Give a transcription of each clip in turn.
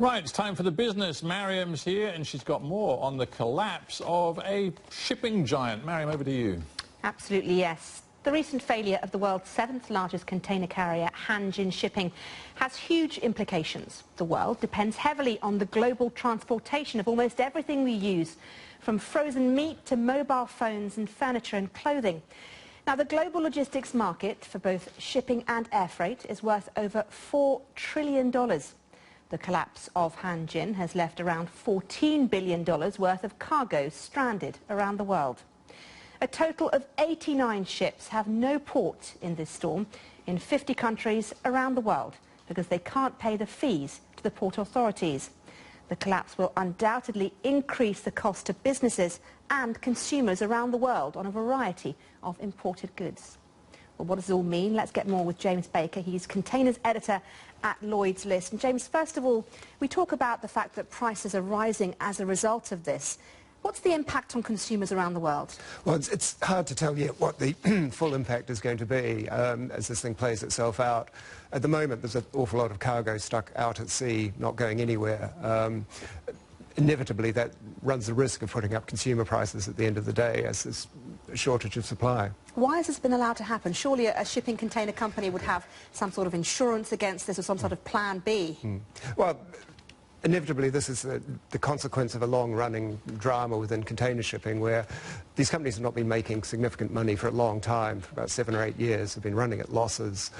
Right, it's time for the business. Mariam's here and she's got more on the collapse of a shipping giant. Mariam, over to you. Absolutely, yes. The recent failure of the world's seventh largest container carrier, Hanjin Shipping, has huge implications. The world depends heavily on the global transportation of almost everything we use, from frozen meat to mobile phones and furniture and clothing. Now, the global logistics market for both shipping and air freight is worth over $4 trillion. The collapse of Hanjin has left around $14 billion worth of cargo stranded around the world. A total of 89 ships have no port in this storm in 50 countries around the world because they can't pay the fees to the port authorities. The collapse will undoubtedly increase the cost to businesses and consumers around the world on a variety of imported goods. Well, what does it all mean? Let's get more with James Baker. He's containers editor at Lloyd's List. And James, first of all, we talk about the fact that prices are rising as a result of this. What's the impact on consumers around the world? Well, it's hard to tell yet what the full impact is going to be as this thing plays itself out. At the moment, there's an awful lot of cargo stuck out at sea, not going anywhere. Inevitably, that runs the risk of putting up consumer prices at the end of the day as there's a shortage of supply. Why has this been allowed to happen? Surely a shipping container company would have some sort of insurance against this or some sort of plan B. Well, inevitably, this is the consequence of a long-running drama within container shipping where these companies have not been making significant money for a long time, for about 7 or 8 years, have been running at losses.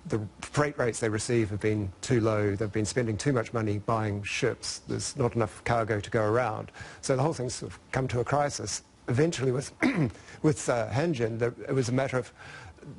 The freight rates they receive have been too low. They've been spending too much money buying ships. There's not enough cargo to go around. So the whole thing's sort of come to a crisis. Eventually, with Hanjin, it was a matter of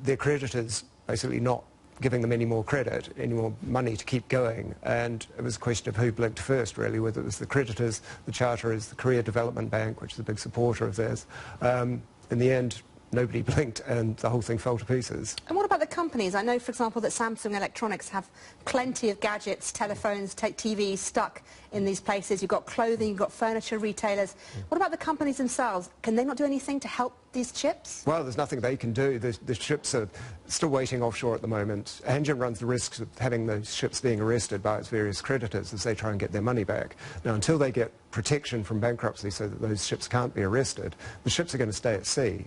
their creditors basically not giving them any more credit, any more money to keep going, and it was a question of who blinked first, really, whether it was the creditors, the charterers, the Korea Development Bank, which is a big supporter of theirs. In the end, nobody blinked and the whole thing fell to pieces. And what about the companies? I know, for example, that Samsung Electronics have plenty of gadgets, telephones, TVs stuck in these places. You've got clothing, you've got furniture retailers. What about the companies themselves? Can they not do anything to help these ships? Well, there's nothing they can do. The ships are still waiting offshore at the moment. Hanjin runs the risks of having those ships being arrested by its various creditors as they try and get their money back. Now, until they get protection from bankruptcy so that those ships can't be arrested, the ships are going to stay at sea.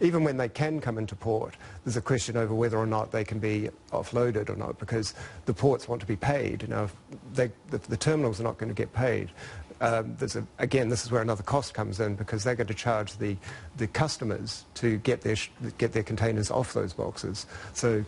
Even when they can come into port, there's a question over whether or not they can be offloaded or not, because the ports want to be paid. You know, if the terminals are not going to get paid. Again, this is where another cost comes in, because they're going to charge the customers to get their containers off those boxes. So,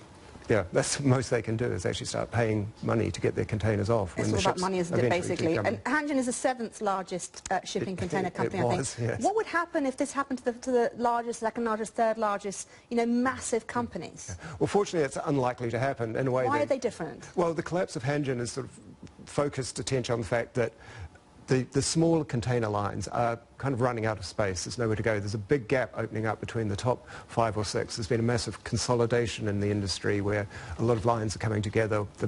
yeah, that's the most they can do, is actually start paying money to get their containers off. It's all about money, isn't it, basically? And Hanjin is the 7th largest shipping container company, I think. Yes. What would happen if this happened to the largest, second largest, third largest, you know, massive companies? Yeah. Well, fortunately, it's unlikely to happen in a way. Why are they different? Well, the collapse of Hanjin has sort of focused attention on the fact that the smaller container lines are kind of running out of space. There's nowhere to go. There's a big gap opening up between the top 5 or 6. There's been a massive consolidation in the industry where a lot of lines are coming together. The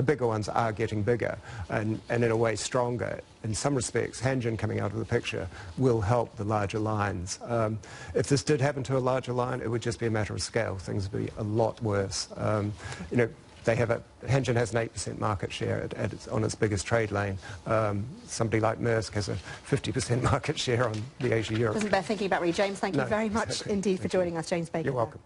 bigger ones are getting bigger and in a way stronger. In some respects, Hanjin coming out of the picture will help the larger lines. If this did happen to a larger line, it would just be a matter of scale. Things would be a lot worse. You know, Hanjin has an 8% market share on its biggest trade lane. Somebody like Maersk has a 50% market share on the Asia-Europe. Doesn't bear thinking about, really. James, thank you very much indeed for joining us, James Baker. You're welcome.